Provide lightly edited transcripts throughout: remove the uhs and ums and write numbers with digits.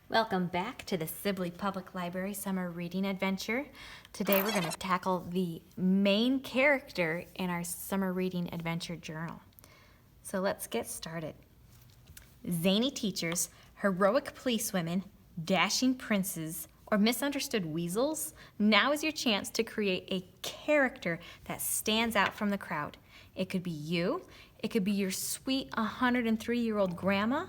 Welcome back to the Sibley Public Library Summer Reading Adventure. Today we're going to tackle the main character in our Summer Reading Adventure journal. So let's get started. Zany teachers, heroic policewomen, dashing princes, or misunderstood weasels, now is your chance to create a character that stands out from the crowd. It could be you, it could be your sweet 103-year-old grandma,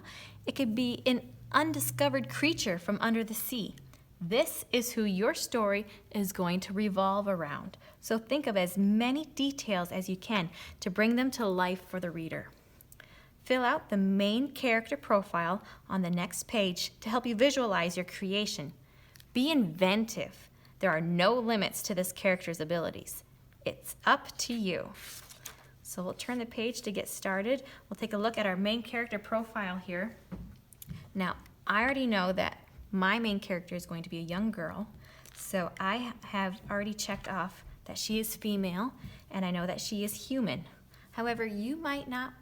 it could be an undiscovered creature from under the sea. This is who your story is going to revolve around. So think of as many details as you can to bring them to life for the reader. Fill out the main character profile on the next page to help you visualize your creation. Be inventive. There are no limits to this character's abilities. It's up to you. So we'll turn the page to get started. We'll take a look at our main character profile here. Now, I already know that my main character is going to be a young girl, so I have already checked off that she is female, and I know that she is human. However, you might not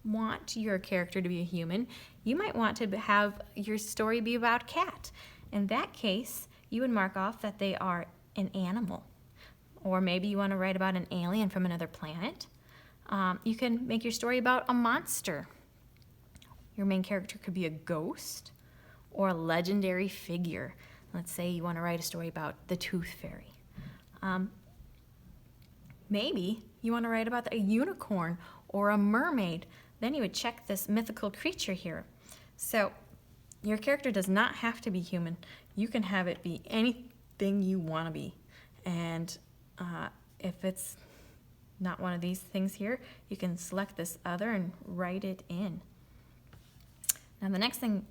want your character to be a human. You might want to have your story be about a cat. In that case, you would mark off that they are an animal. Or maybe you want to write about an alien from another planet. You can make your story about a monster. Your main character could be a ghost or a legendary figure. Let's say you want to write a story about the Tooth Fairy. Maybe you want to write about a unicorn or a mermaid. Then you would check this mythical creature here. So your character does not have to be human. You can have it be anything you want to be. And if it's not one of these things here, you can select this other and write it in. Now the next thing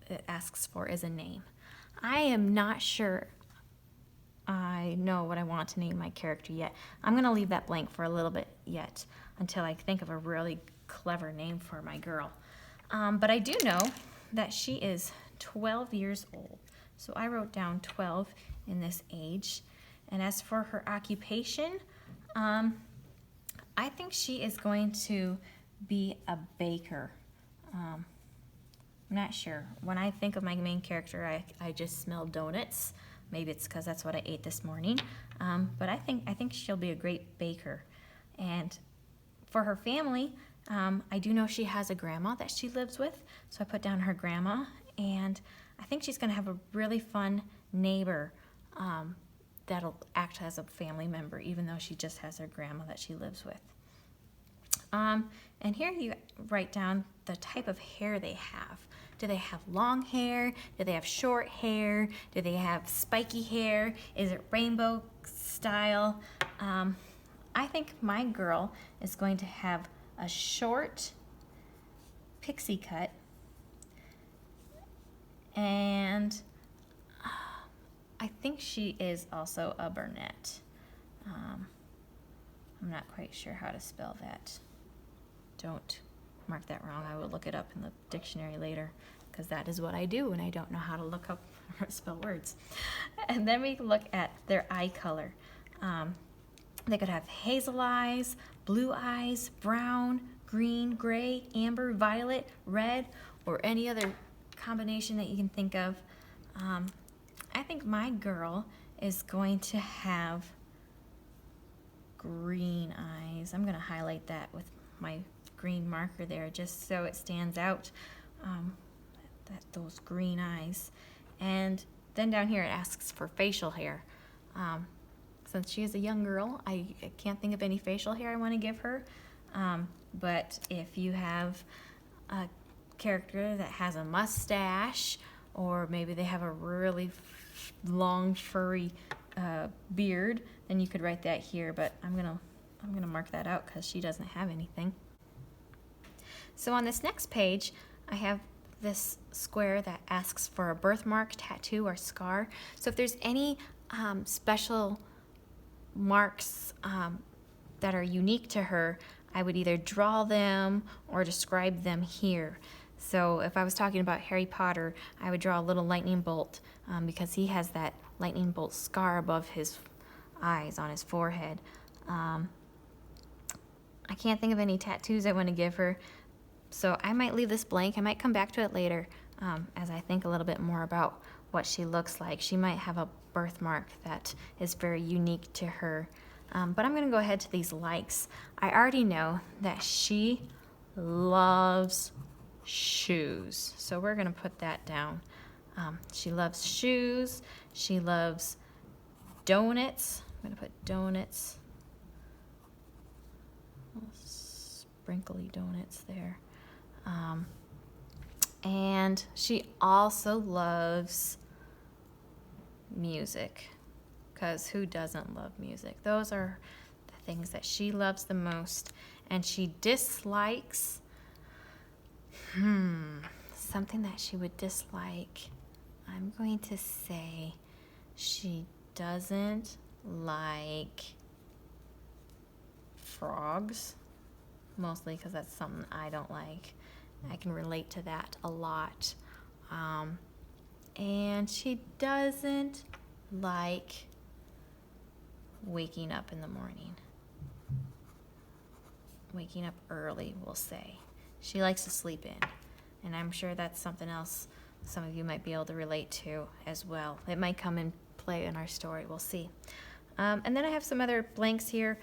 it asks for is a name. I am not sure I know what I want to name my character yet. I'm going to leave that blank for a little bit yet until I think of a really clever name for my girl. But I do know that she is 12 years old. So I wrote down 12 in this age. And as for her occupation, I think she is going to be a baker. I'm not sure. When I think of my main character, I just smell donuts. Maybe it's because that's what I ate this morning. But I think she'll be a great baker. And for her family, I do know she has a grandma that she lives with. So I put down her grandma. And I think she's going to have a really fun neighbor that'll act as a family member, even though she just has her grandma that she lives with. And here you write down the type of hair they have. Do they have long hair? Do they have short hair? Do they have spiky hair? Is it rainbow style? I think my girl is going to have a short pixie cut, and I think she is also a brunette. I'm not quite sure how to spell that. Don't mark that wrong. I will look it up in the dictionary later, because that is what I do when I don't know how to look up or spell words. And then we look at their eye color. They could have hazel eyes, blue eyes, brown, green, gray, amber, violet, red, or any other combination that you can think of. I think my girl is going to have green eyes. I'm going to highlight that with my green marker there just so it stands out, those green eyes. And then down here it asks for facial hair. Since she is a young girl, I can't think of any facial hair I want to give her. But if you have a character that has a mustache, or maybe they have a really long furry beard, then you could write that here. But I'm gonna mark that out because she doesn't have anything. So on this next page, I have this square that asks for a birthmark, tattoo, or scar. So if there's any special marks that are unique to her, I would either draw them or describe them here. So if I was talking about Harry Potter, I would draw a little lightning bolt because he has that lightning bolt scar above his eyes on his forehead. I can't think of any tattoos I want to give her, so I might leave this blank. I might come back to it later. as I think a little bit more about what she looks like. She might have a birthmark that is very unique to her. But I'm gonna go ahead to these likes. I already know that she loves shoes. So we're gonna put that down. She loves shoes. She loves donuts. I'm gonna put donuts. Sprinkly donuts there. And she also loves music, because who doesn't love music? Those are the things that she loves the most. And she dislikes, something that she would dislike. I'm going to say she doesn't like frogs, mostly because that's something I don't like. I can relate to that a lot. And she doesn't like waking up in the morning. Waking up early, we'll say. She likes to sleep in. And I'm sure that's something else some of you might be able to relate to as well. It might come in play in our story, we'll see. And then I have some other blanks here.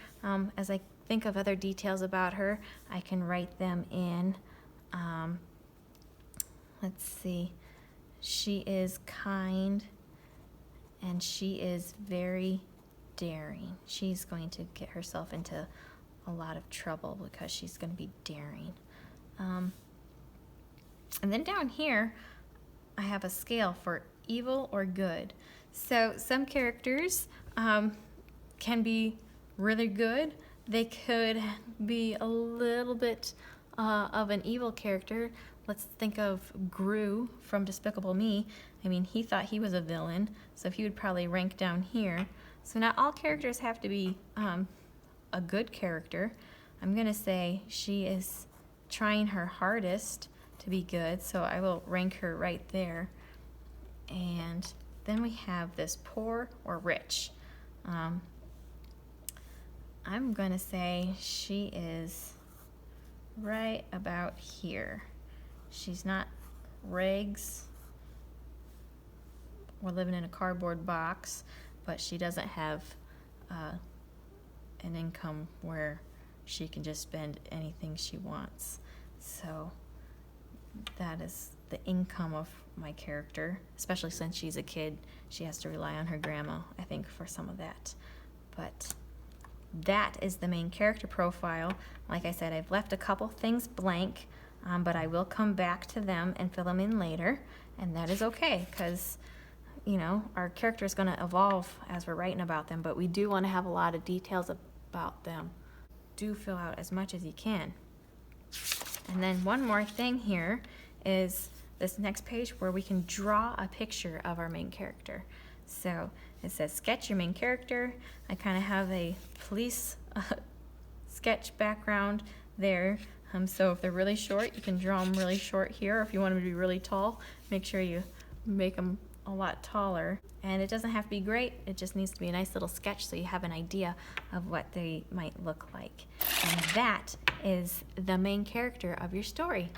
As I think of other details about her, I can write them in. Let's see. She is kind, and she is very daring. She's going to get herself into a lot of trouble because she's going to be daring. And then down here, I have a scale for evil or good. So some characters can be really good. They could be a little bit of an evil character. Let's think of Gru from Despicable Me. I mean, he thought he was a villain, so he would probably rank down here. So not all characters have to be a good character. I'm gonna say she is trying her hardest to be good, so I will rank her right there. And then we have this poor or rich. I'm gonna say she is right about here. She's not rags or living in a cardboard box, but she doesn't have an income where she can just spend anything she wants. So that is the income of my character, especially since she's a kid. She has to rely on her grandma, I think, for some of that. But that is the main character profile. Like I said, I've left a couple things blank, but I will come back to them and fill them in later, and that is okay, because you know, our character is going to evolve as we're writing about them, but we do want to have a lot of details about them. Do fill out as much as you can. And then one more thing here is this next page where we can draw a picture of our main character. So it says sketch your main character. I kind of have a police sketch background there. So if they're really short, you can draw them really short here. Or if you want them to be really tall, make sure you make them a lot taller. And it doesn't have to be great, it just needs to be a nice little sketch so you have an idea of what they might look like. And that is the main character of your story.